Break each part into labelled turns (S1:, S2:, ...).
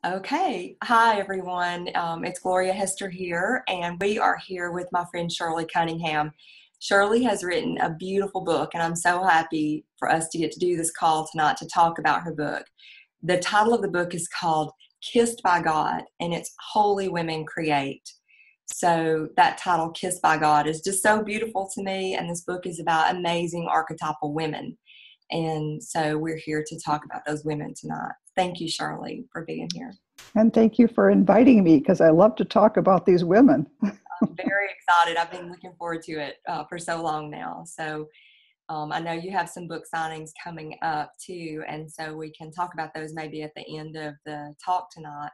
S1: Okay. Hi, everyone. It's Gloria Hester here, and we are here with my friend Shirley Cunningham. Shirley has written a beautiful book, and I'm so happy for us to get to do this call tonight to talk about her book. The title of the book is called Kissed by God, and it's Holy Women Create. So that title, Kissed by God, is just so beautiful to me, and this book is about amazing archetypal women. And so we're here to talk about those women tonight. Thank you, Shirley, for being here.
S2: And thank you for inviting me because I love to talk about these women.
S1: I'm very excited. I've been looking forward to it for so long now. So I know you have some book signings coming up too. And so we can talk about those maybe at the end of the talk tonight.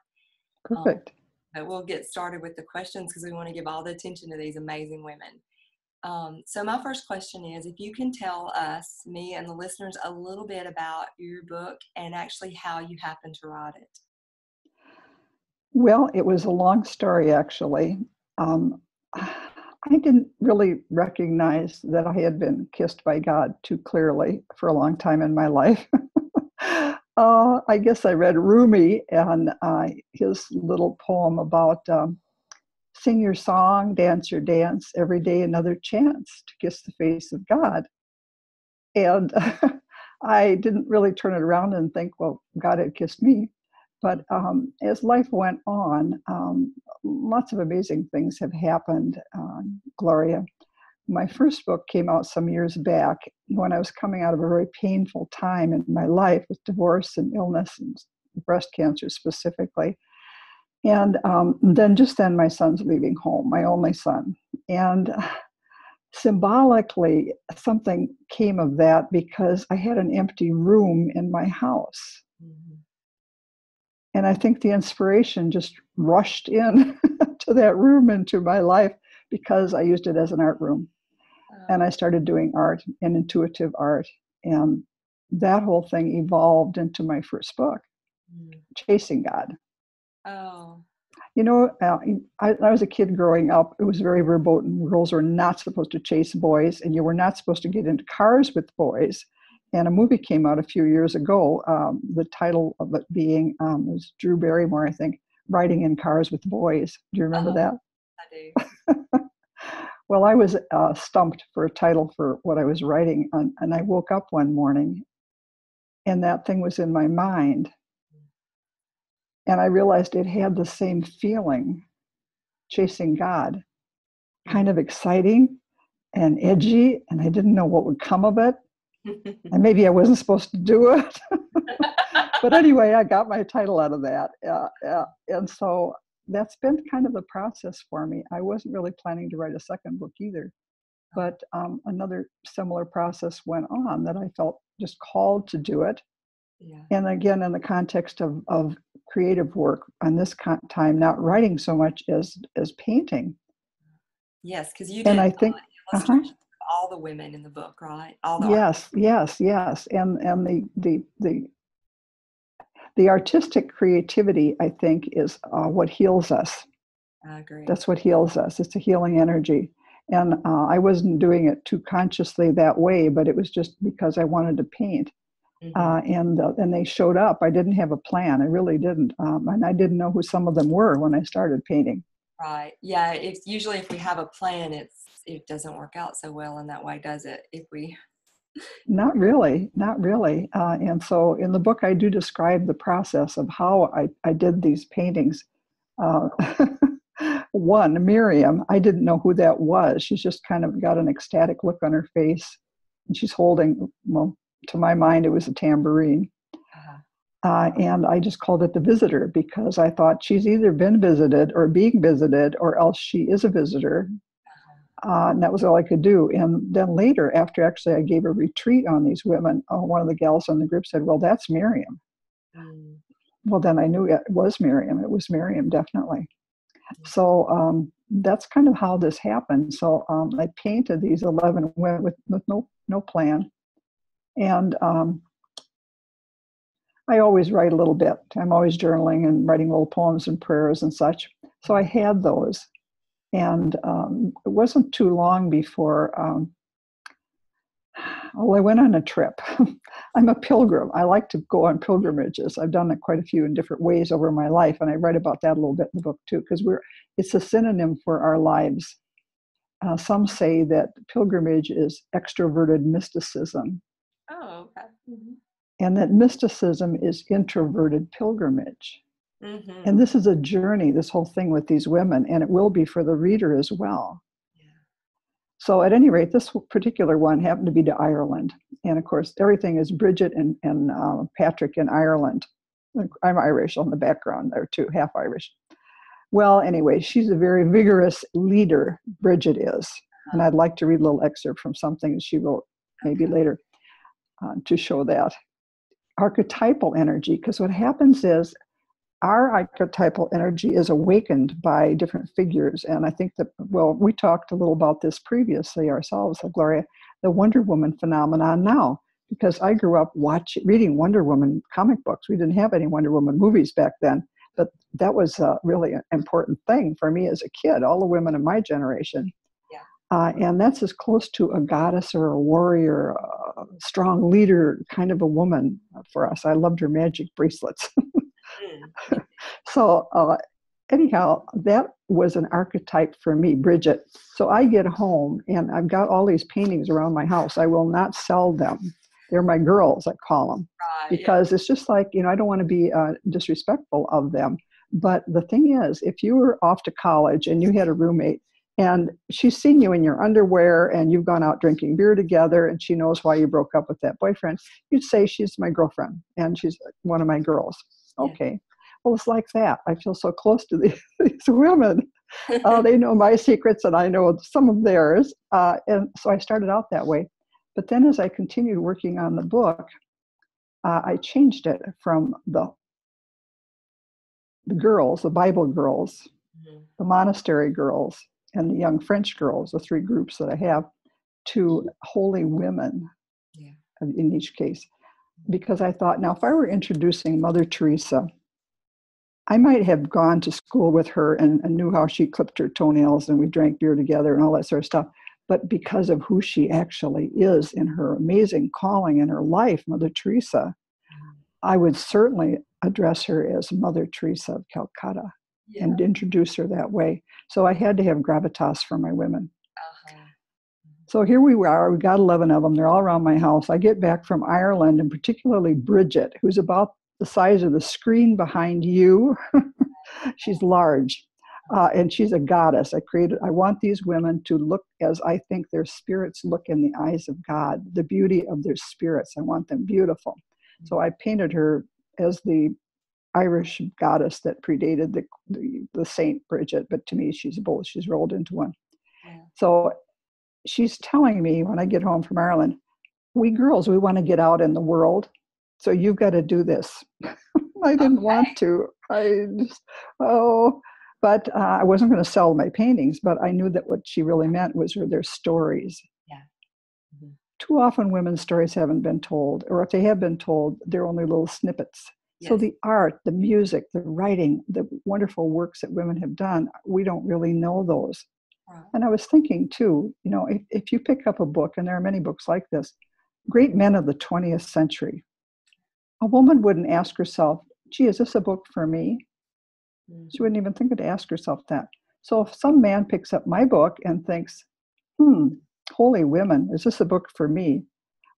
S2: Perfect.
S1: But we'll get started with the questions because we want to give all the attention to these amazing women. So my first question is, if you can tell us, me and the listeners, a little bit about your book and actually how you happened to write it.
S2: Well, it was a long story, actually. I didn't really recognize that I had been kissed by God too clearly for a long time in my life. I guess I read Rumi and his little poem about sing your song, dance your dance, every day another chance to kiss the face of God. And I didn't really turn it around and think, well, God had kissed me. But as life went on, lots of amazing things have happened, Gloria. My first book came out some years back when I was coming out of a very painful time in my life with divorce and illness and breast cancer specifically. And then my son's leaving home, my only son. And symbolically, something came of that because I had an empty room in my house. Mm-hmm. And I think the inspiration just rushed in to that room into my life because I used it as an art room. And I started doing art and intuitive art. And that whole thing evolved into my first book, Chasing God.
S1: Oh.
S2: You know, I was a kid growing up. It was very verboten. Girls were not supposed to chase boys, and you were not supposed to get into cars with boys. And a movie came out a few years ago. The title of it being was Drew Barrymore, I think, Riding in Cars with Boys. Do you remember that?
S1: I do.
S2: Well, I was stumped for a title for what I was writing, and I woke up one morning, and that thing was in my mind. And I realized it had the same feeling, chasing God, kind of exciting and edgy, and I didn't know what would come of it. And maybe I wasn't supposed to do it. But anyway, I got my title out of that. And so that's been kind of the process for me. I wasn't really planning to write a second book either. But another similar process went on that I felt just called to do it. Yeah. And again, in the context of creative work, on this time, not writing so much as painting.
S1: Yes, because you did.
S2: And I think
S1: illustrations of all the women in the book, right? All the
S2: yes. And the artistic creativity, I think, is what heals us.
S1: I agree.
S2: That's what heals us. It's a healing energy. And I wasn't doing it too consciously that way, but it was just because I wanted to paint. Mm-hmm. And they showed up. I didn't have a plan. I really didn't. And I didn't know who some of them were when I started painting.
S1: Right. Yeah. It's usually if we have a plan, it doesn't work out so well in that way, does it?
S2: Not really. And so in the book, I do describe the process of how I did these paintings. One, Miriam, I didn't know who that was. She's just kind of got an ecstatic look on her face. And she's holding, well, to my mind, it was a tambourine. And I just called it the visitor because I thought she's either been visited or being visited or else she is a visitor. And that was all I could do. And then later, after actually I gave a retreat on these women, one of the gals in the group said, well, that's Miriam. Well, then I knew it was Miriam. It was Miriam, definitely. So that's kind of how this happened. So I painted these 11 women with no plan. And I always write a little bit. I'm always journaling and writing little poems and prayers and such. So I had those. And it wasn't too long before Well, I went on a trip. I'm a pilgrim. I like to go on pilgrimages. I've done it quite a few in different ways over my life, and I write about that a little bit in the book too, because it's a synonym for our lives. Some say that pilgrimage is extroverted mysticism,
S1: Oh, okay. Mm-hmm.
S2: and that mysticism is introverted pilgrimage.
S1: Mm-hmm.
S2: And this is a journey, this whole thing with these women, and it will be for the reader as well. So at any rate, this particular one happened to be to Ireland. And of course, everything is Bridget and Patrick in Ireland. I'm Irish on the background there too, half Irish. Well, anyway, she's a very vigorous leader, Bridget is. And I'd like to read a little excerpt from something that she wrote maybe later to show that. Archetypal energy, because what happens is our archetypal energy is awakened by different figures. And I think that, well, we talked a little about this previously ourselves, Gloria, the Wonder Woman phenomenon now, because I grew up reading Wonder Woman comic books. We didn't have any Wonder Woman movies back then, but that was really an important thing for me as a kid, all the women of my generation. Yeah. And that's as close to a goddess or a warrior, a strong leader kind of a woman for us. I loved her magic bracelets. So anyhow, that was an archetype for me, Bridget. So I get home and I've got all these paintings around my house. I will not sell them. They're my girls, I call them, because it's just like, I don't want to be disrespectful of them. But the thing is, if you were off to college and you had a roommate and she's seen you in your underwear and you've gone out drinking beer together and she knows why you broke up with that boyfriend, you'd say she's my girlfriend and she's one of my girls. Okay. Well, it's like that. I feel so close to these women. They know my secrets and I know some of theirs. And so I started out that way. But then as I continued working on the book, I changed it from the girls, the Bible girls, the monastery girls, and the young French girls, the three groups that I have, to holy women in each case. Because I thought, now if I were introducing Mother Teresa, I might have gone to school with her and knew how she clipped her toenails and we drank beer together and all that sort of stuff. But because of who she actually is in her amazing calling in her life, Mother Teresa, I would certainly address her as Mother Teresa of Calcutta and introduce her that way. So I had to have gravitas for my women. So here we are. We've got 11 of them. They're all around my house. I get back from Ireland, and particularly Bridget, who's about the size of the screen behind you. She's large, and she's a goddess. I want these women to look as I think their spirits look in the eyes of God, the beauty of their spirits. I want them beautiful. So I painted her as the Irish goddess that predated the Saint Bridget, but to me, she's both. She's rolled into one. So she's telling me when I get home from Ireland, we girls, we want to get out in the world. So you've got to do this. I didn't want to. But I wasn't going to sell my paintings, but I knew that what she really meant was their stories. Too often women's stories haven't been told, or if they have been told, they're only little snippets. So the art, the music, the writing, the wonderful works that women have done, we don't really know those. And I was thinking too, if you pick up a book, and there are many books like this, great men of the 20th century, a woman wouldn't ask herself, gee, is this a book for me? She wouldn't even think to ask herself that. So if some man picks up my book and thinks, holy women, is this a book for me?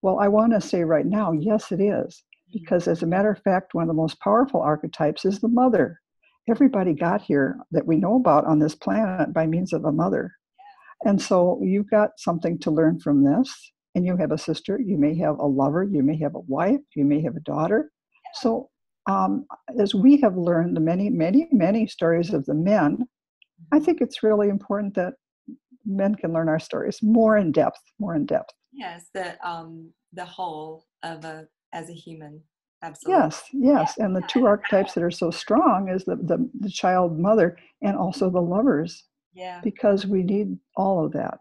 S2: Well, I want to say right now, yes, it is. Because as a matter of fact, one of the most powerful archetypes is the mother. Everybody got here that we know about on this planet by means of a mother. And so you've got something to learn from this. And you have a sister, you may have a lover, you may have a wife, you may have a daughter. So as we have learned the many, many, many stories of the men, I think it's really important that men can learn our stories more in depth.
S1: Yes, the whole of as a human. Absolutely.
S2: Yes. And the two archetypes that are so strong is the child mother and also the lovers. Because we need all of that.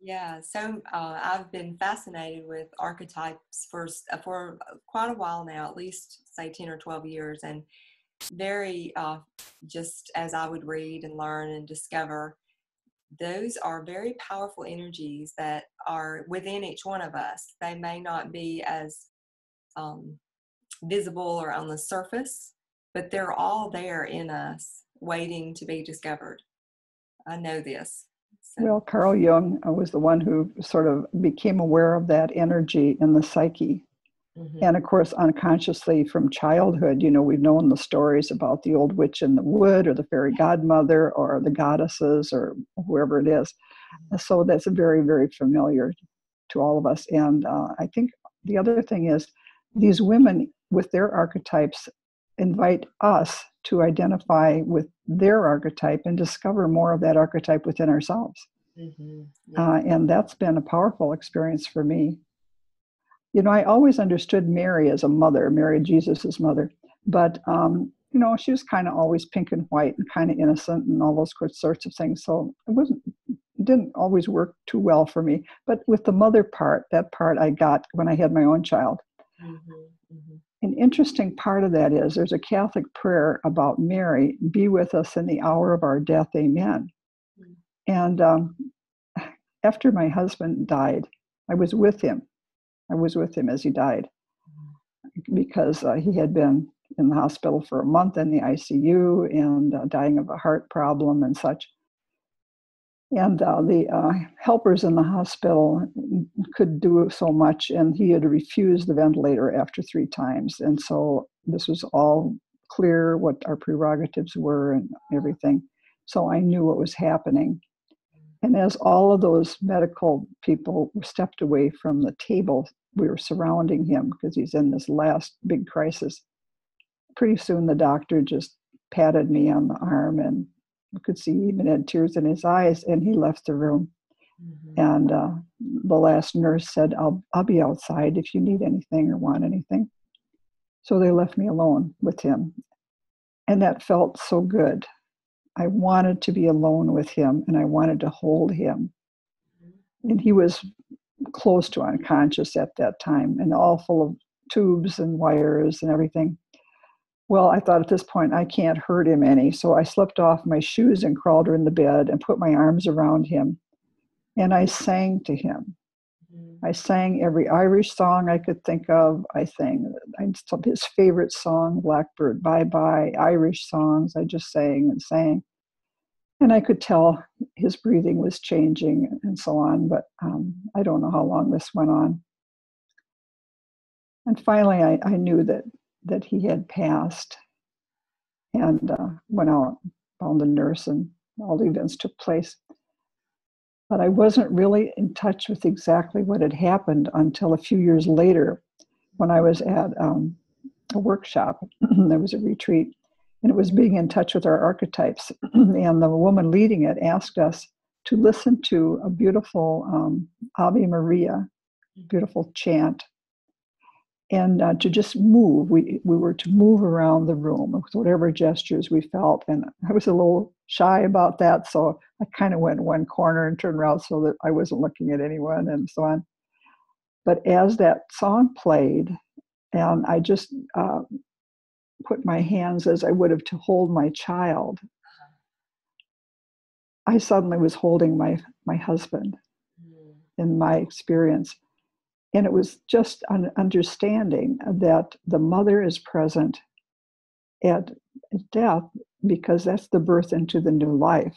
S1: Yeah, so I've been fascinated with archetypes for quite a while now, at least say 10 or 12 years, and very just as I would read and learn and discover, those are very powerful energies that are within each one of us. They may not be as visible or on the surface, but they're all there in us, waiting to be discovered. I know this. So.
S2: Well, Carl Jung was the one who sort of became aware of that energy in the psyche. Mm-hmm. And of course, unconsciously from childhood, we've known the stories about the old witch in the wood, or the fairy godmother, or the goddesses, or whoever it is. So that's very, very familiar to all of us. And I think the other thing is, these women with their archetypes invite us to identify with their archetype and discover more of that archetype within ourselves. Mm-hmm. Yeah. And that's been a powerful experience for me. I always understood Mary as a mother, Mary, Jesus's mother, but she was kind of always pink and white and kind of innocent and all those sorts of things. So it didn't always work too well for me. But with the mother part, that part I got when I had my own child. Mm-hmm. Mm-hmm. An interesting part of that is there's a Catholic prayer about Mary, be with us in the hour of our death, amen. Mm-hmm. And after my husband died, I was with him as he died, because he had been in the hospital for a month in the ICU and dying of a heart problem and such. And the helpers in the hospital could do so much, and he had refused the ventilator after 3 times. And so this was all clear what our prerogatives were and everything. So I knew what was happening. And as all of those medical people stepped away from the table, we were surrounding him because he's in this last big crisis. Pretty soon the doctor just patted me on the arm, and I could see he even had tears in his eyes, and he left the room. Mm-hmm. And the last nurse said, I'll be outside if you need anything or want anything. So they left me alone with him. And that felt so good. I wanted to be alone with him, and I wanted to hold him. And he was close to unconscious at that time, and all full of tubes and wires and everything. Well, I thought at this point, I can't hurt him any. So I slipped off my shoes and crawled in the bed and put my arms around him. And I sang to him. Mm-hmm. I sang every Irish song I could think of. I sang his favorite song, Blackbird Bye-Bye, Irish songs. I just sang and sang. And I could tell his breathing was changing and so on. But I don't know how long this went on. And finally, I knew that he had passed, and went out, found the nurse, and all the events took place. But I wasn't really in touch with exactly what had happened until a few years later, when I was at a workshop. There was a retreat, and it was being in touch with our archetypes. And the woman leading it asked us to listen to a beautiful Ave Maria, beautiful chant, and to just move. We were to move around the room with whatever gestures we felt. And I was a little shy about that, so I kind of went in one corner and turned around so that I wasn't looking at anyone and so on. But as that song played, and I just put my hands as I would have to hold my child, I suddenly was holding my husband in my experience. And it was just an understanding that the mother is present at death, because that's the birth into the new life.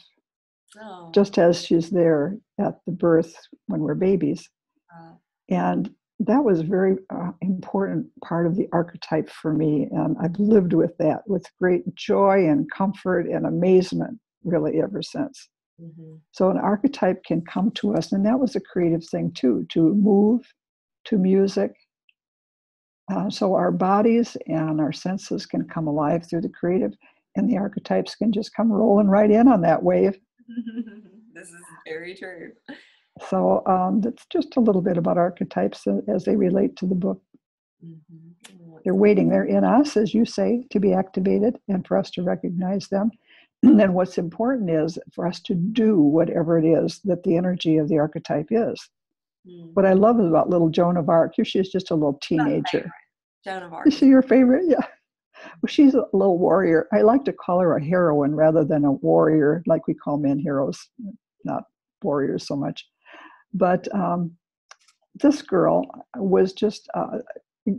S2: Oh. Just as she's there at the birth when we're babies. And that was a very important part of the archetype for me. And I've lived with that with great joy and comfort and amazement, really, ever since. Mm-hmm. So an archetype can come to us. And that was a creative thing, too, to move to music. So our bodies and our senses can come alive through the creative, and the archetypes can just come rolling right in on that wave.
S1: This is very true.
S2: So that's just a little bit about archetypes as they relate to the book. Mm-hmm. They're waiting. They're in us, as you say, to be activated and for us to recognize them. And then what's important is for us to do whatever it is that the energy of the archetype is. Mm-hmm. What I love about little Joan of Arc, here she is just a little teenager.
S1: Joan of Arc.
S2: Is she your favorite? Yeah. Well, she's a little warrior. I like to call her a heroine rather than a warrior, like we call men heroes. not warriors so much. But this girl was just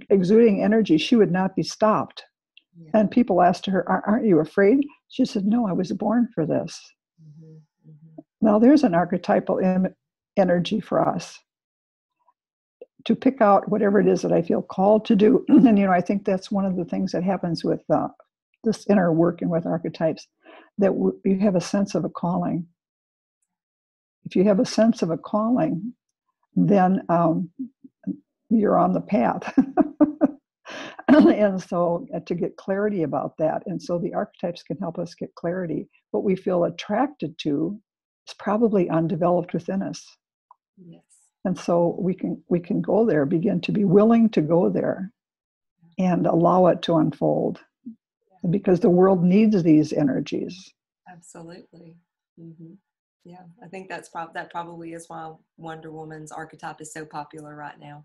S2: exuding energy. She would not be stopped.
S1: Yeah.
S2: And people asked her, aren't you afraid? She said, no, I was born for this.
S1: Mm-hmm. Mm-hmm.
S2: Now, there's an archetypal energy for us to pick out whatever it is that I feel called to do. And, I think that's one of the things that happens with this inner work and with archetypes, that you have a sense of a calling. If you have a sense of a calling, then you're on the path. And so to get clarity about that. And so the archetypes can help us get clarity. What we feel attracted to is probably undeveloped within us.
S1: Yes.
S2: And so we can go there, begin to be willing to go there and allow it to unfold. Yeah. Because the world needs these energies.
S1: Absolutely. Mm-hmm. Yeah, I think that probably is why Wonder Woman's archetype is so popular right now.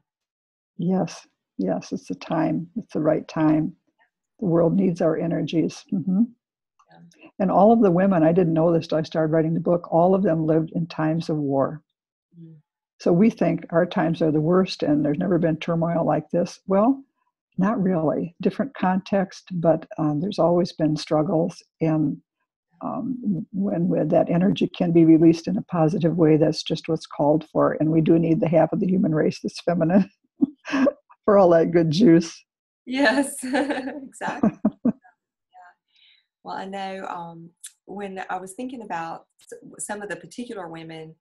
S2: Yes, it's the time. It's the right time. The world needs our energies. Mm-hmm. Yeah. And all of the women, I didn't know this till I started writing the book, all of them lived in times of war. Mm. So we think our times are the worst and there's never been turmoil like this. Well, not really. Different context, but there's always been struggles. And when that energy can be released in a positive way, that's just what's called for. And we do need the half of the human race that's feminine for all that good juice.
S1: Yes, exactly. Yeah. Well, I know when I was thinking about some of the particular women,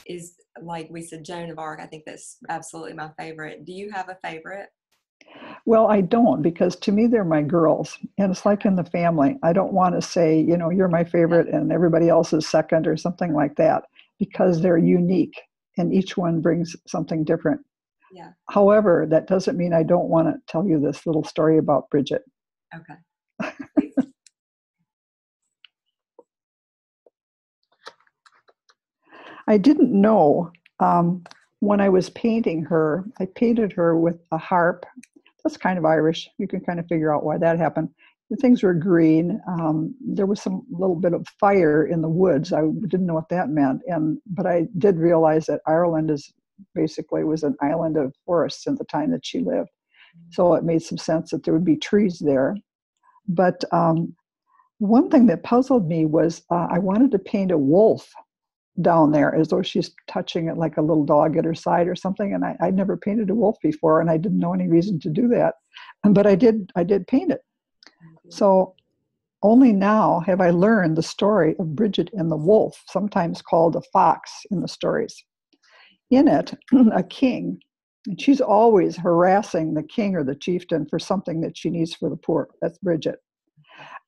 S1: is like we said, Joan of Arc. I think that's absolutely my favorite. Do you have a favorite?
S2: Well, I don't, because to me, they're my girls. And it's like in the family. I don't want to say, you're my favorite and everybody else is second or something like that, because they're unique and each one brings something different. Yeah. However, that doesn't mean I don't want to tell you this little story about Bridget.
S1: Okay.
S2: I didn't know when I was painting her, I painted her with a harp. That's kind of Irish. You can kind of figure out why that happened. The things were green. There was some little bit of fire in the woods. I didn't know what that meant. But I did realize that Ireland was an island of forests at the time that she lived. So it made some sense that there would be trees there. But one thing that puzzled me was I wanted to paint a wolf down there as though she's touching it like a little dog at her side or something. And I'd never painted a wolf before and I didn't know any reason to do that. But I did paint it. So only now have I learned the story of Bridget and the wolf, sometimes called a fox in the stories. In it, a king, and she's always harassing the king or the chieftain for something that she needs for the poor. That's Bridget.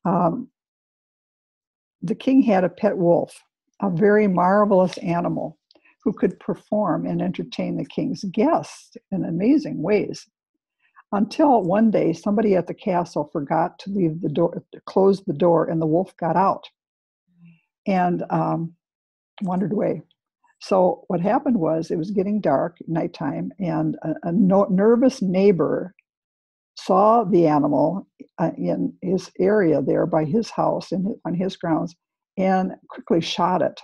S2: The king had a pet wolf, a very marvelous animal who could perform and entertain the king's guests in amazing ways. Until one day, somebody at the castle forgot to leave the door, to close the door, and the wolf got out and wandered away. So what happened was, it was getting dark, nighttime, and a nervous neighbor saw the animal in his area there by his house on his grounds and quickly shot it.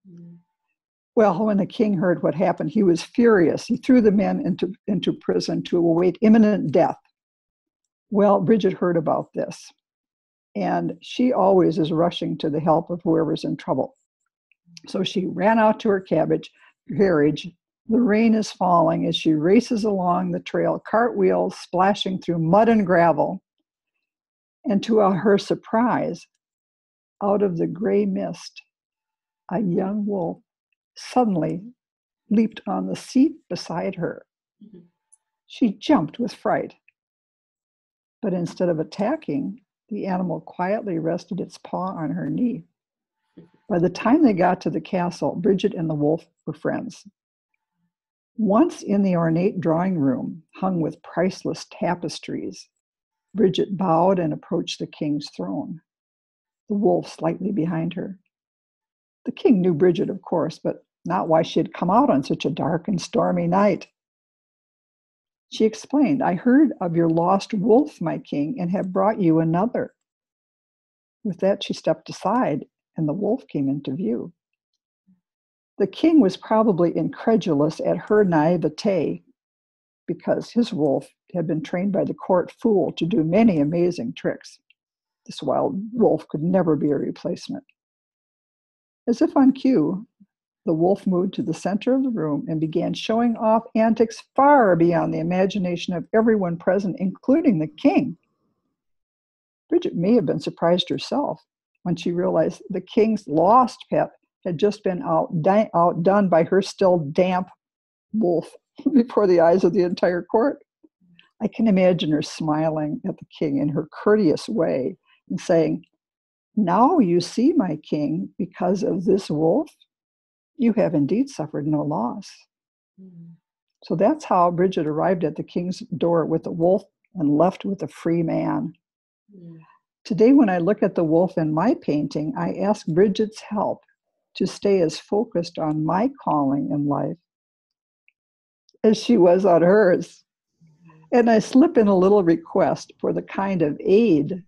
S2: Mm. Well, when the king heard what happened, he was furious. He threw the men into prison to await imminent death. Well, Bridget heard about this, and she always is rushing to the help of whoever's in trouble. So she ran out to her carriage. The rain is falling as she races along the trail, cartwheels splashing through mud and gravel. And to her surprise, out of the gray mist, a young wolf suddenly leaped on the seat beside her. Mm-hmm. She jumped with fright. But instead of attacking, the animal quietly rested its paw on her knee. By the time they got to the castle, Bridget and the wolf were friends. Once in the ornate drawing room, hung with priceless tapestries, Bridget bowed and approached the king's throne, the wolf slightly behind her. The king knew Bridget, of course, but not why she had come out on such a dark and stormy night. She explained, "I heard of your lost wolf, my king, and have brought you another." With that, she stepped aside, and the wolf came into view. The king was probably incredulous at her naivete because his wolf had been trained by the court fool to do many amazing tricks. This wild wolf could never be a replacement. As if on cue, the wolf moved to the center of the room and began showing off antics far beyond the imagination of everyone present, including the king. Bridget may have been surprised herself when she realized the king's lost pet had just been outdone by her still damp wolf before the eyes of the entire court. I can imagine her smiling at the king in her courteous way and saying, "Now you see, my king, because of this wolf, you have indeed suffered no loss." Mm. So that's how Bridget arrived at the king's door with a wolf and left with a free man. Mm. Today, when I look at the wolf in my painting, I ask Bridget's help to stay as focused on my calling in life as she was on hers. And I slip in a little request for the kind of aid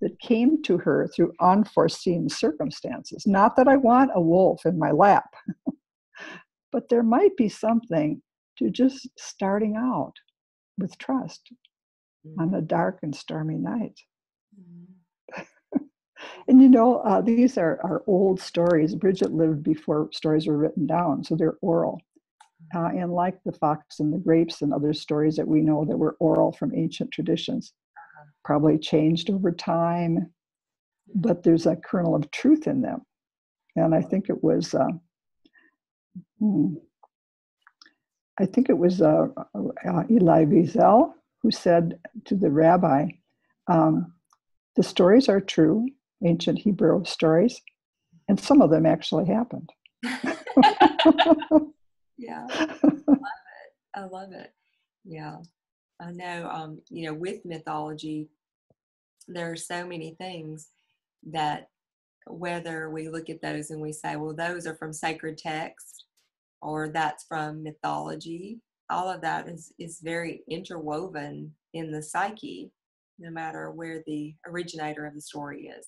S2: that came to her through unforeseen circumstances. Not that I want a wolf in my lap, but there might be something to just starting out with trust on a dark and stormy night. And these are old stories. Bridget lived before stories were written down, so they're oral. And like the fox and the grapes and other stories that we know that were oral from ancient traditions, probably changed over time, but there's a kernel of truth in them. And I think it was, Eli Wiesel who said to the rabbi, the stories are true, ancient Hebrew stories, and some of them actually happened.
S1: Yeah, I love it. Yeah, I know. With mythology, there are so many things that whether we look at those and we say, well, those are from sacred text or that's from mythology, all of that is very interwoven in the psyche, no matter where the originator of the story is.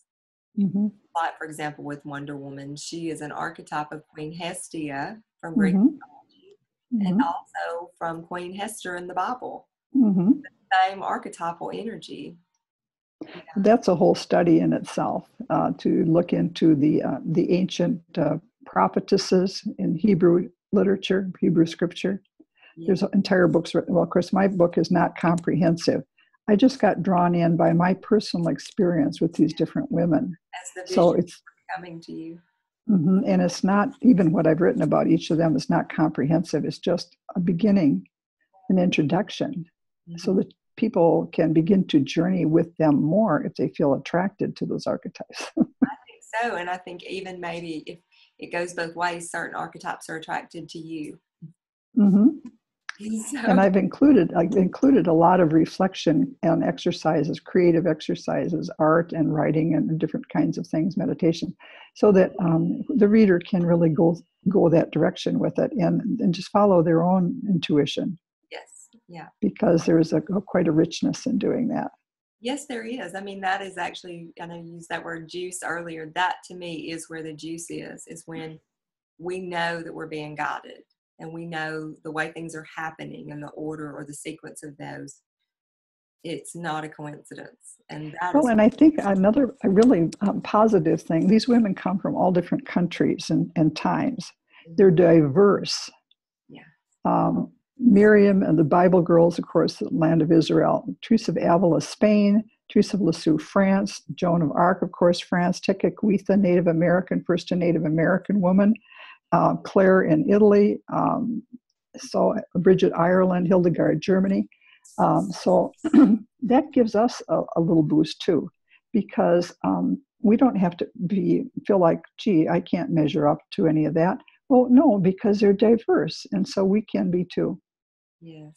S1: Mm-hmm. Like, for example, with Wonder Woman, she is an archetype of Queen Hestia from Greek mythology, and also from Queen Hester in the Bible. The same archetypal energy. Yeah.
S2: That's a whole study in itself, to look into the ancient prophetesses in Hebrew literature, Hebrew scripture. Yeah. There's entire books written. Well, of course, my book is not comprehensive. I just got drawn in by my personal experience with these different women.
S1: As the vision it's coming to you.
S2: And it's not even what I've written about each of them is not comprehensive. It's just a beginning, an introduction, so that people can begin to journey with them more if they feel attracted to those archetypes.
S1: I think so. And I think even maybe if it goes both ways, certain archetypes are attracted to you.
S2: So. And I've included a lot of reflection and exercises, creative exercises, art and writing and different kinds of things, meditation, so that the reader can really go that direction with it and just follow their own intuition.
S1: Yes. Yeah.
S2: Because there's quite a richness in doing that.
S1: Yes, there is. I mean, that is actually, I know you used that word juice earlier. That to me is where the juice is when we know that we're being guided and we know the way things are happening and the order or the sequence of those. It's not a coincidence. And
S2: and I think another really positive thing, these women come from all different countries and times. They're diverse.
S1: Yeah.
S2: Miriam and the Bible girls, of course, the land of Israel. Teresa of Avila, Spain. Teresa of Lisieux, France. Joan of Arc, of course, France. Tekakwitha, Native American, first a Native American woman. Claire in Italy. So Bridget, Ireland. Hildegard, Germany. So that gives us a little boost too, because we don't have to feel like, gee, I can't measure up to any of that. Well, no, because they're diverse, and so we can be too.
S1: Yes.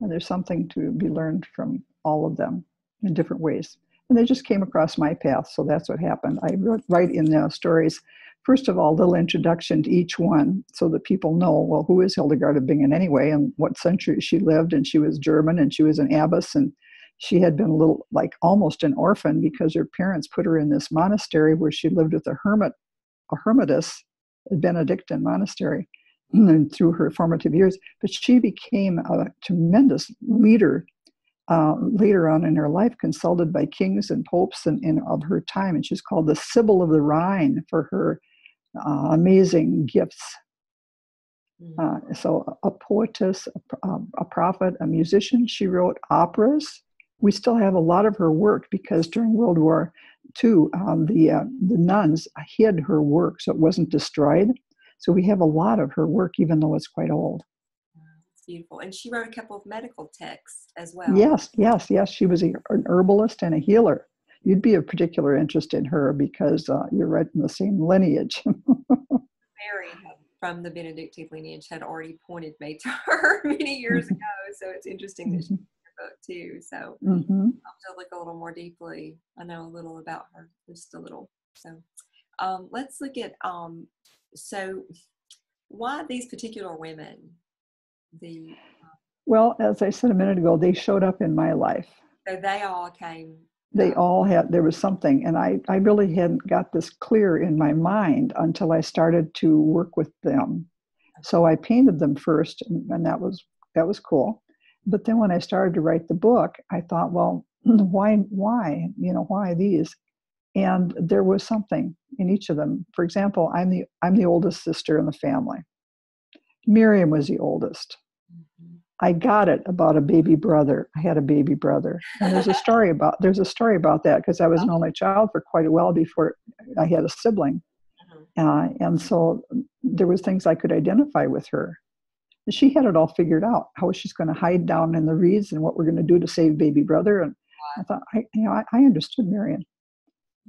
S2: And there's something to be learned from all of them in different ways. And they just came across my path, so that's what happened. I write in the stories, first of all, a little introduction to each one so that people know, well, who is Hildegard of Bingen anyway, and what century she lived, and she was German, and she was an abbess, and she had been almost an orphan because her parents put her in this monastery where she lived with a hermitess Benedictine monastery through her formative years. But she became a tremendous leader later on in her life, consulted by kings and popes and of her time. And she's called the Sibyl of the Rhine for her amazing gifts. So a poetess, a prophet, a musician. She wrote operas. We still have a lot of her work because during World War II, the nuns hid her work so it wasn't destroyed. So we have a lot of her work, even though it's quite old.
S1: It's beautiful. And she wrote a couple of medical texts as well.
S2: Yes. She was an herbalist and a healer. You'd be of particular interest in her because you're right in the same lineage.
S1: Mary from the Benedictine lineage had already pointed me to her many years ago. So it's interesting that she's in your book too. So I'll have to look a little more deeply. I know a little about her, just a little. So let's look at, so why these particular women?
S2: Well, as I said a minute ago, they showed up in my life.
S1: So they all came.
S2: They all had, there was something, and I really hadn't got this clear in my mind until I started to work with them. So I painted them first, and that was cool. But then when I started to write the book, I thought, well, why these? And there was something in each of them. For example, I'm the oldest sister in the family. Miriam was the oldest. I got it about a baby brother. I had a baby brother, and there's a story about that because I was an only child for quite a while before I had a sibling, and so there was things I could identify with her. She had it all figured out, how she's going to hide down in the reeds and what we're going to do to save baby brother. And I thought, I understood Marion,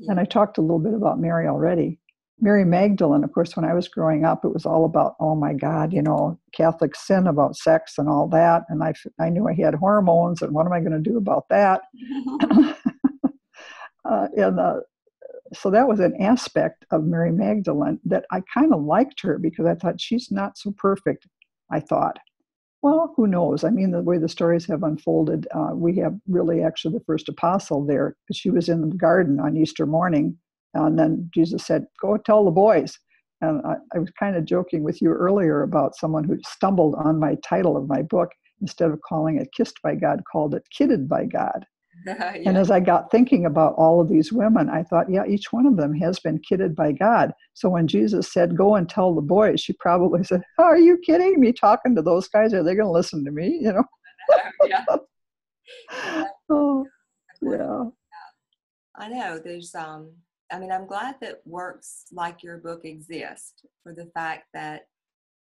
S2: and I talked a little bit about Mary already. Mary Magdalene, of course, when I was growing up, it was all about, oh my God, Catholic sin about sex and all that. And I knew I had hormones, and what am I going to do about that? So that was an aspect of Mary Magdalene that I kind of liked her because I thought she's not so perfect, I thought. Well, who knows? I mean, the way the stories have unfolded, we have really actually the first apostle there. She was in the garden on Easter morning. And then Jesus said, go tell the boys. And I was kind of joking with you earlier about someone who stumbled on my title of my book. Instead of calling it Kissed by God, called it Kidded by God. Yeah. And as I got thinking about all of these women, I thought, yeah, each one of them has been kidded by God. So when Jesus said, go and tell the boys, she probably said, oh, are you kidding me? Talking to those guys? Are they going to listen to me?
S1: Yeah.
S2: Oh, yeah.
S1: I know there's, I'm glad that works like your book exist for the fact that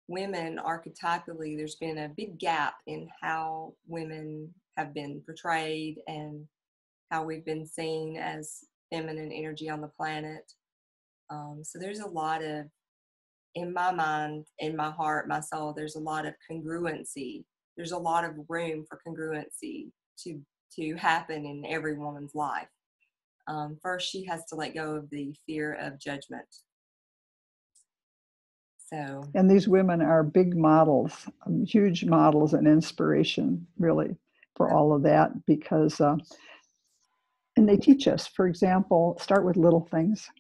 S1: women archetypally, there's been a big gap in how women have been portrayed and how we've been seen as feminine energy on the planet. So there's a lot of, in my mind, in my heart, my soul, there's a lot of congruency. There's a lot of room for congruency to happen in every woman's life. First, she has to let go of the fear of judgment.
S2: And these women are big models, huge models and inspiration, really, for all of that, because, and they teach us, for example, start with little things.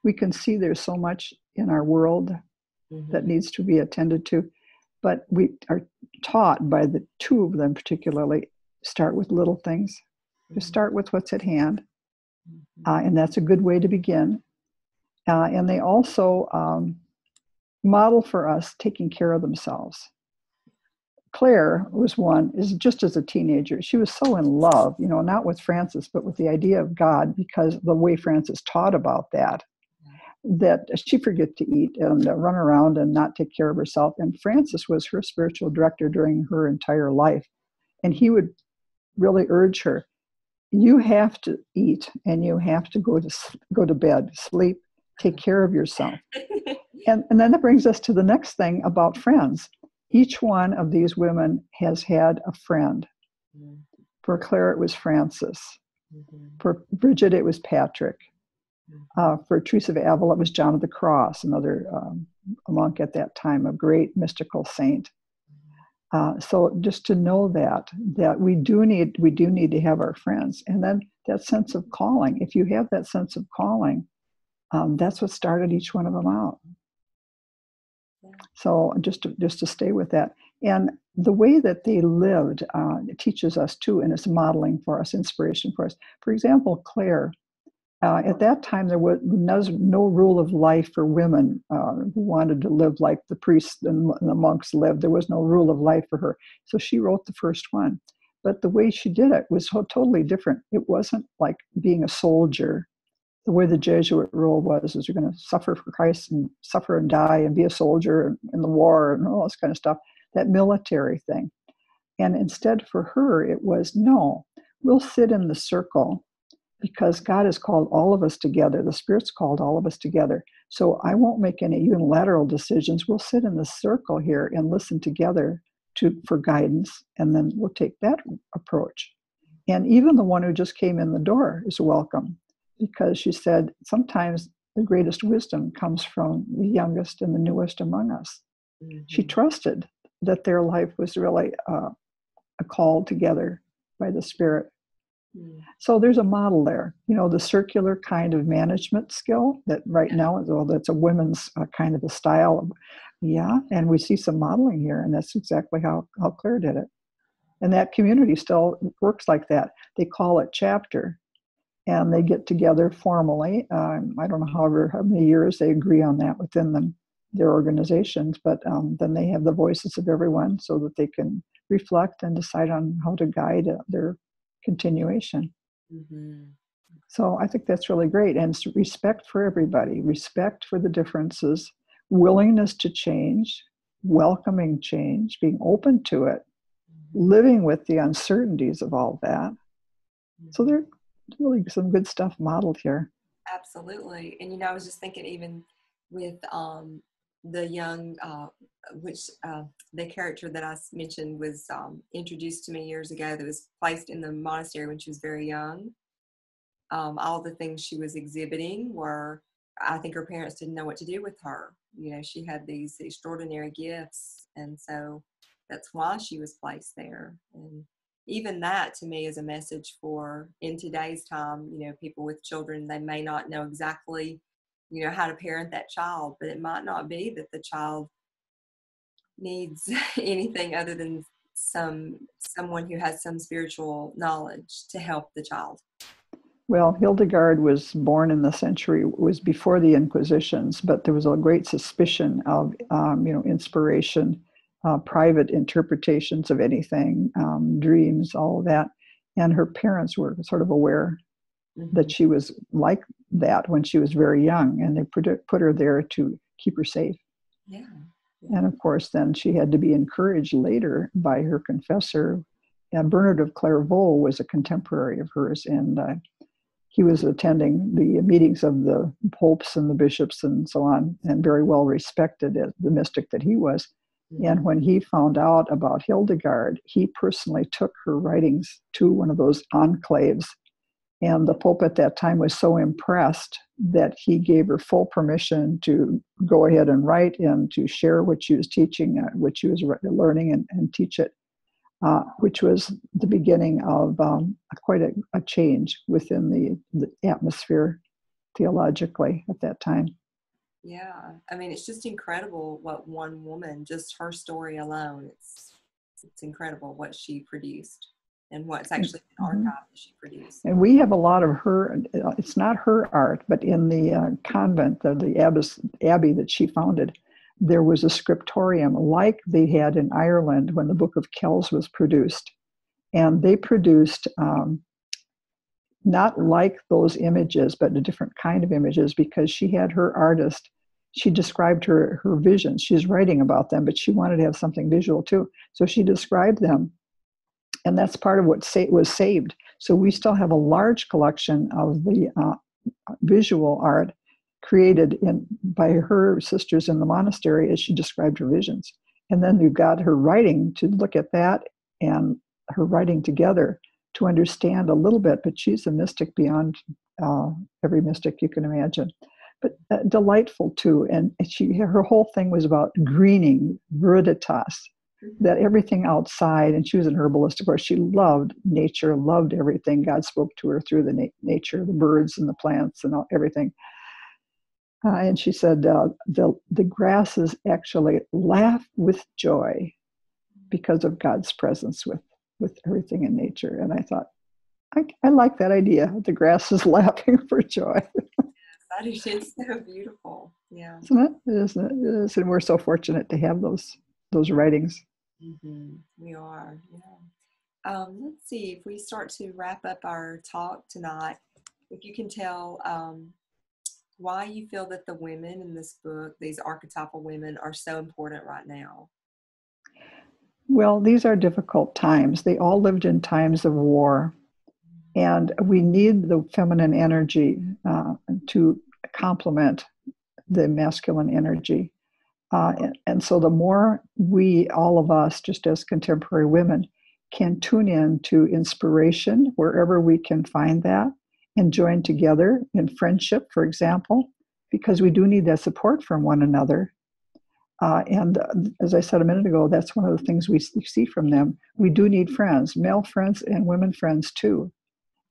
S2: We can see there's so much in our world that needs to be attended to, but we are taught by the two of them particularly, start with little things. Just start with what's at hand. And that's a good way to begin. And they also model for us taking care of themselves. Claire was one, is just as a teenager. She was so in love, not with Francis, but with the idea of God, because the way Francis taught about that she forget to eat and run around and not take care of herself. And Francis was her spiritual director during her entire life. And he would really urge her, you have to eat and you have to go to bed, sleep, take care of yourself. And then that brings us to the next thing about friends. Each one of these women has had a friend. For Claire, it was Francis. For Bridget, it was Patrick. For Teresa of Avila, it was John of the Cross, another a monk at that time, a great mystical saint. So just to know that we do need to have our friends, and then that sense of calling. If you have that sense of calling, that's what started each one of them out.
S1: Yeah.
S2: So just to stay with that. And the way that they lived it teaches us too, and it's modeling for us, inspiration for us. For example, Claire, at that time, there was no rule of life for women who wanted to live like the priests and the monks lived. There was no rule of life for her. So she wrote the first one. But the way she did it was totally different. It wasn't like being a soldier. The way the Jesuit rule was, is you're going to suffer for Christ and suffer and die and be a soldier in the war and all this kind of stuff, that military thing. And instead for her, it was, no, we'll sit in the circle because God has called all of us together. The Spirit's called all of us together. So I won't make any unilateral decisions. We'll sit in the circle here and listen together for guidance, and then we'll take that approach. And even the one who just came in the door is welcome, because she said sometimes the greatest wisdom comes from the youngest and the newest among us. Mm-hmm. She trusted that their life was really a call together by the Spirit. So there's a model there, the circular kind of management skill that right now, that's a women's kind of a style. Yeah, and we see some modeling here, and that's exactly how Claire did it. And that community still works like that. They call it chapter, and they get together formally. I don't know how many years they agree on that within their organizations, but then they have the voices of everyone so that they can reflect and decide on how to guide their continuation. Mm-hmm. So I think that's really great. And it's respect for everybody, respect for the differences, willingness to change, welcoming change, being open to it, living with the uncertainties of all that. So there's really some good stuff modeled here.
S1: Absolutely. And, I was just thinking even with the young, the character that I mentioned was introduced to me years ago, that was placed in the monastery when she was very young. All the things she was exhibiting were, I think her parents didn't know what to do with her. She had these extraordinary gifts, and so that's why she was placed there. And even that to me is a message for, in today's time, people with children, they may not know exactly how to parent that child, but it might not be that the child needs anything other than someone who has some spiritual knowledge to help the child.
S2: Well, Hildegard was born in the century, it was before the Inquisitions, but there was a great suspicion of, inspiration, private interpretations of anything, dreams, all of that. And her parents were sort of aware that she was like that when she was very young, and they put her there to keep her safe.
S1: Yeah.
S2: And of course, then she had to be encouraged later by her confessor. Bernard of Clairvaux was a contemporary of hers, and he was attending the meetings of the popes and the bishops and so on, and very well respected as the mystic that he was. Mm-hmm. And when he found out about Hildegard, he personally took her writings to one of those enclaves. And the Pope at that time was so impressed that he gave her full permission to go ahead and write and to share what she was teaching, what she was learning, and teach it, which was the beginning of quite a change within the atmosphere theologically at that time.
S1: Yeah, I mean, it's just incredible what one woman, just her story alone, it's incredible what she produced. And what's actually been archived that she produced.
S2: And we have a lot of her, it's not her art, but in the convent of the abbey that she founded, there was a scriptorium like they had in Ireland when the Book of Kells was produced. And they produced not like those images, but a different kind of images, because she had her artist. She described her visions. She's writing about them, but she wanted to have something visual too. So she described them. And that's part of what was saved. So we still have a large collection of the visual art created by her sisters in the monastery as she described her visions. And then you've got her writing to look at that, and her writing together to understand a little bit. But she's a mystic beyond every mystic you can imagine. But delightful too. And her whole thing was about greening, viriditas, that everything outside, and she was an herbalist, of course, she loved nature, loved everything. God spoke to her through the nature, the birds and the plants and everything. And she said, the grasses actually laugh with joy because of God's presence with everything in nature. And I thought, I like that idea. The grass is laughing for joy.
S1: That is just so beautiful. Yeah.
S2: Isn't it? Isn't it? It is. And we're so fortunate to have those writings.
S1: We are. Yeah. Let's see if we start to wrap up our talk tonight. If you can tell why you feel that the women in this book, these archetypal women, are so important right now.
S2: Well, these are difficult times. They all lived in times of war. And we need the feminine energy to complement the masculine energy. And so the more we, all of us, just as contemporary women, can tune in to inspiration wherever we can find that and join together in friendship, for example, because we do need that support from one another. And as I said a minute ago, that's one of the things we see from them. We do need friends, male friends and women friends too.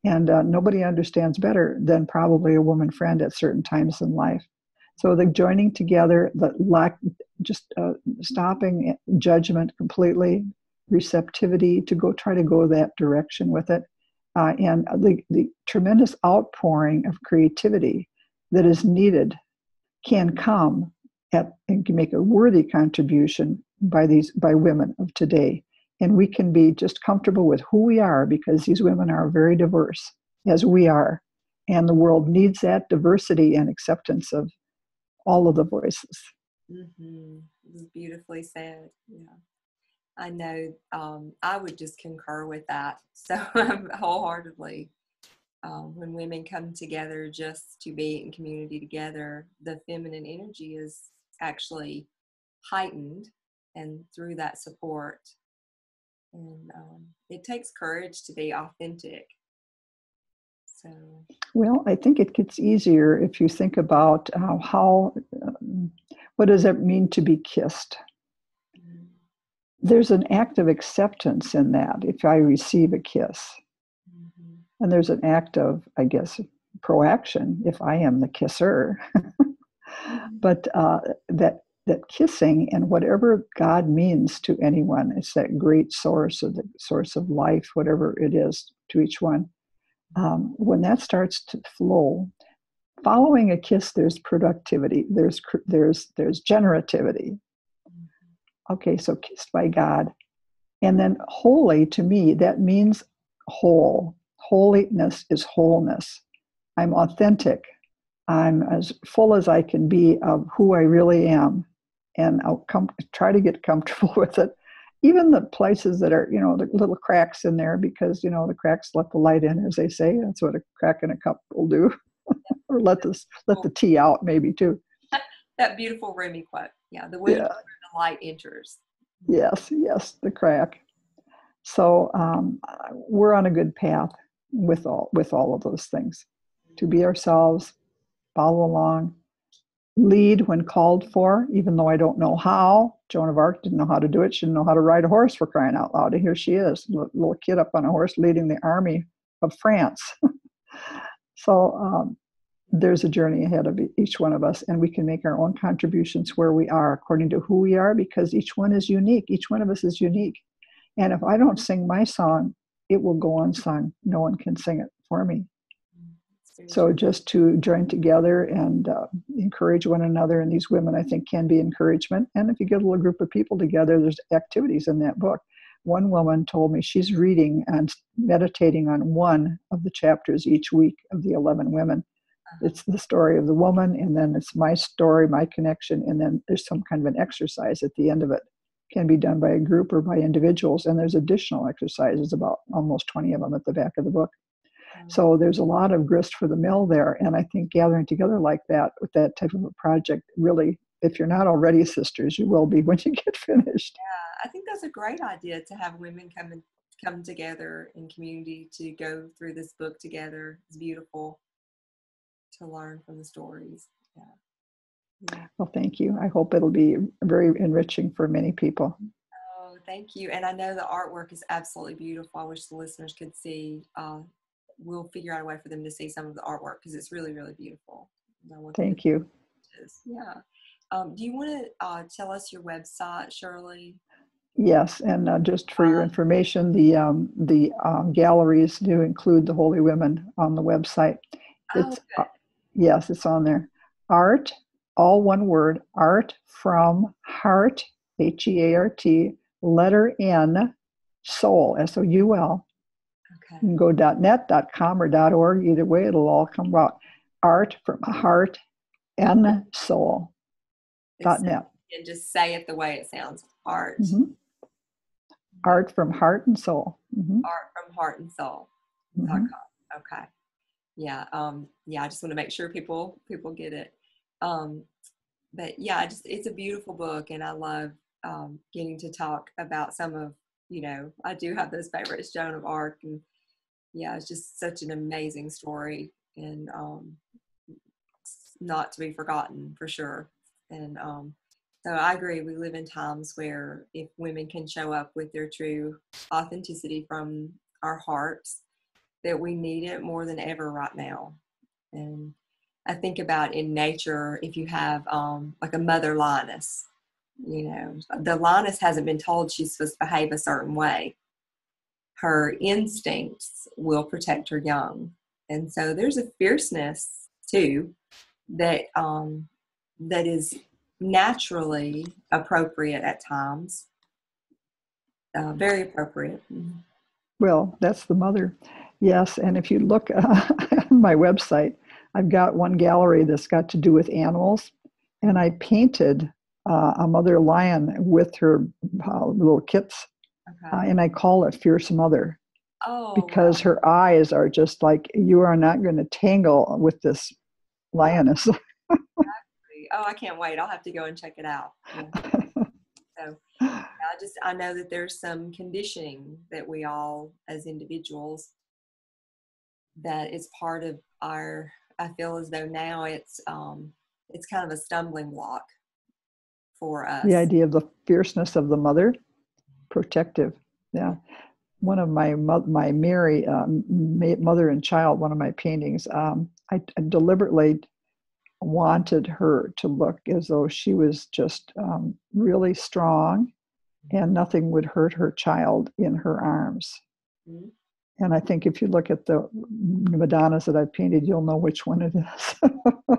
S2: And nobody understands better than probably a woman friend at certain times in life. So the joining together, the lack, just stopping judgment completely, receptivity to try to go that direction with it, and the tremendous outpouring of creativity that is needed can come and can make a worthy contribution by women of today. And we can be just comfortable with who we are because these women are very diverse, as we are. And the world needs that diversity and acceptance of all of the voices.
S1: This is beautifully said. Yeah. I know I would just concur with that so wholeheartedly. When women come together just to be in community together, the feminine energy is actually heightened, and through that support. And it takes courage to be authentic. So,
S2: well, I think it gets easier if you think about what does it mean to be kissed? There's an act of acceptance in that if I receive a kiss. And there's an act of, I guess, proaction if I am the kisser. But that kissing and whatever God means to anyone, it's that great source of the source of life, whatever it is to each one. When that starts to flow, following a kiss, there's productivity, there's generativity. Okay, so kissed by God. And then holy, to me, that means whole. Holiness is wholeness. I'm authentic. I'm as full as I can be of who I really am. And I'll try to get comfortable with it. Even the places that are, the little cracks in there, because, the cracks let the light in, as they say. That's what a crack in a cup will do. Or let the tea out, maybe, too.
S1: That beautiful Rumi quote. Yeah, the way the light enters.
S2: Yes, the crack. So we're on a good path with all of those things. To be ourselves, follow along, lead when called for, even though I don't know how. Joan of Arc didn't know how to do it. She didn't know how to ride a horse, for crying out loud. And here she is, little kid up on a horse leading the army of France. So there's a journey ahead of each one of us, and we can make our own contributions where we are according to who we are, because each one is unique. Each one of us is unique. And if I don't sing my song, it will go unsung. No one can sing it for me. So just to join together and encourage one another, and these women, I think, can be encouragement. And if you get a little group of people together, there's activities in that book. One woman told me she's reading and meditating on one of the chapters each week of the 11 women. It's the story of the woman, and then it's my story, my connection, and then there's some kind of an exercise at the end of it. It can be done by a group or by individuals, and there's additional exercises, about almost 20 of them at the back of the book. So there's a lot of grist for the mill there, and I think gathering together like that with that type of a project, really, if you're not already sisters, you will be when you get finished.
S1: Yeah, I think that's a great idea to have women come together in community to go through this book together. It's beautiful to learn from the stories. Yeah.
S2: Well, thank you. I hope it'll be very enriching for many people.
S1: Oh, thank you. And I know the artwork is absolutely beautiful. I wish the listeners could see. We'll figure out a way for them to see some of the artwork because it's really, really beautiful.
S2: Thank you.
S1: Yeah. Do you want to tell us your website, Shirley?
S2: Yes, and just for your information, the galleries do include the Holy Women on the website.
S1: Oh,
S2: It's yes, it's on there. Art, all one word, art from heart, HEART, letter N, soul, SOUL.
S1: okay.
S2: You can go .net, .com, or .org. Either way, it'll all come out. Art from heart, N, soul, .net.
S1: And just say it the way it sounds. Art.
S2: Mm-hmm. Art from heart and soul. Mm-hmm.
S1: Art from heart and soul.
S2: Mm-hmm.
S1: Okay. Yeah. Yeah. I just want to make sure people get it. But yeah, it's a beautiful book, and I love getting to talk about some of, I do have those favorites, Joan of Arc, and yeah, it's just such an amazing story, and not to be forgotten for sure. And so I agree. We live in times where if women can show up with their true authenticity from our hearts, that we need it more than ever right now. And I think about in nature, if you have like a mother lioness, the lioness hasn't been told she's supposed to behave a certain way. Her instincts will protect her young. And so there's a fierceness too that that is naturally appropriate at times, very appropriate.
S2: Well, that's the mother. Yes, and if you look on my website, I've got one gallery that's got to do with animals, and I painted a mother lion with her little kits,
S1: Okay.
S2: and I call it Fierce Mother.
S1: Oh,
S2: because her eyes are just like, you are not going to tangle with this lioness.
S1: exactly. Oh, I can't wait. I'll have to go and check it out. Yeah. So I know that there's some conditioning that we all as individuals, that is part of I feel as though now it's kind of a stumbling block for us.
S2: The idea of the fierceness of the mother, protective. Yeah. One of my Mary, mother and child, one of my paintings, I deliberately wanted her to look as though she was just really strong and nothing would hurt her child in her arms. Mm-hmm. And I think if you look at the Madonnas that I've painted, you'll know which one it is.
S1: I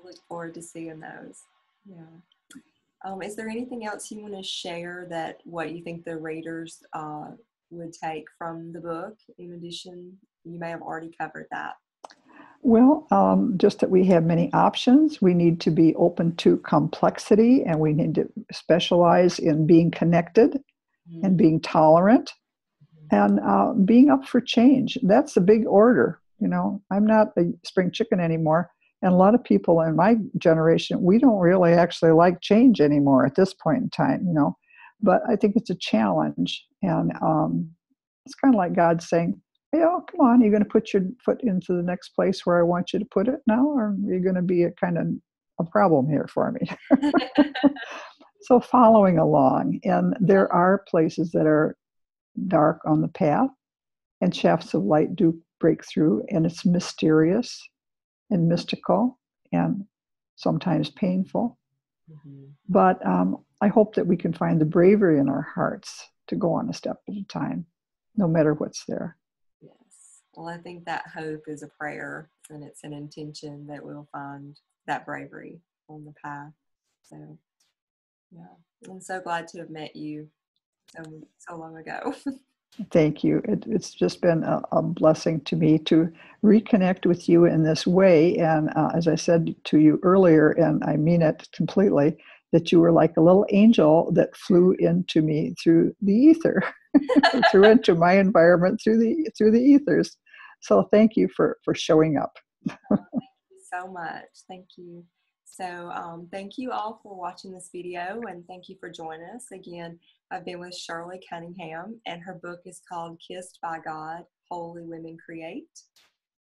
S1: look forward to seeing those. Yeah. Is there anything else you want to share that what you think the readers would take from the book? In addition, you may have already covered that.
S2: Well, just that we have many options. We need to be open to complexity, and we need to specialize in being connected and being tolerant and being up for change. That's a big order. I'm not a spring chicken anymore. And a lot of people in my generation, we don't really actually like change anymore at this point in time, But I think it's a challenge. And it's kind of like God saying, come on, you're going to put your foot into the next place where I want you to put it now, or you're going to be a kind of a problem here for me. So following along. And there are places that are dark on the path, and shafts of light do break through, and it's mysterious and mystical and sometimes painful. Mm-hmm. But I hope that we can find the bravery in our hearts to go on a step at a time, no matter what's there.
S1: Yes. Well, I think that hope is a prayer, and it's an intention that we'll find that bravery on the path. So, yeah, I'm so glad to have met you so long ago.
S2: Thank you. It's just been a blessing to me to reconnect with you in this way. And as I said to you earlier, and I mean it completely, that you were like a little angel that flew into me through the ether, through into my environment through the ethers. So thank you for showing up.
S1: Thank you so much. Thank you. So thank you all for watching this video, and thank you for joining us. Again, I've been with Shirley Cunningham, and her book is called Kissed by God, Holy Women Create.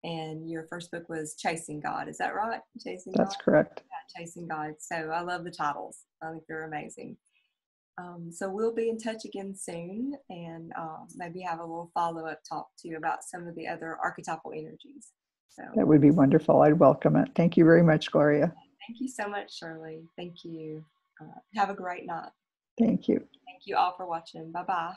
S1: And your first book was Chasing God. Is that right? Chasing God?
S2: That's correct.
S1: Yeah, Chasing God. So I love the titles. I think they're amazing. So we'll be in touch again soon, and maybe have a little follow-up talk to you about some of the other archetypal energies. So
S2: that would be wonderful. I'd welcome it. Thank you very much, Gloria.
S1: Thank you so much, Shirley. Thank you. Have a great night.
S2: Thank you.
S1: Thank you all for watching. Bye-bye.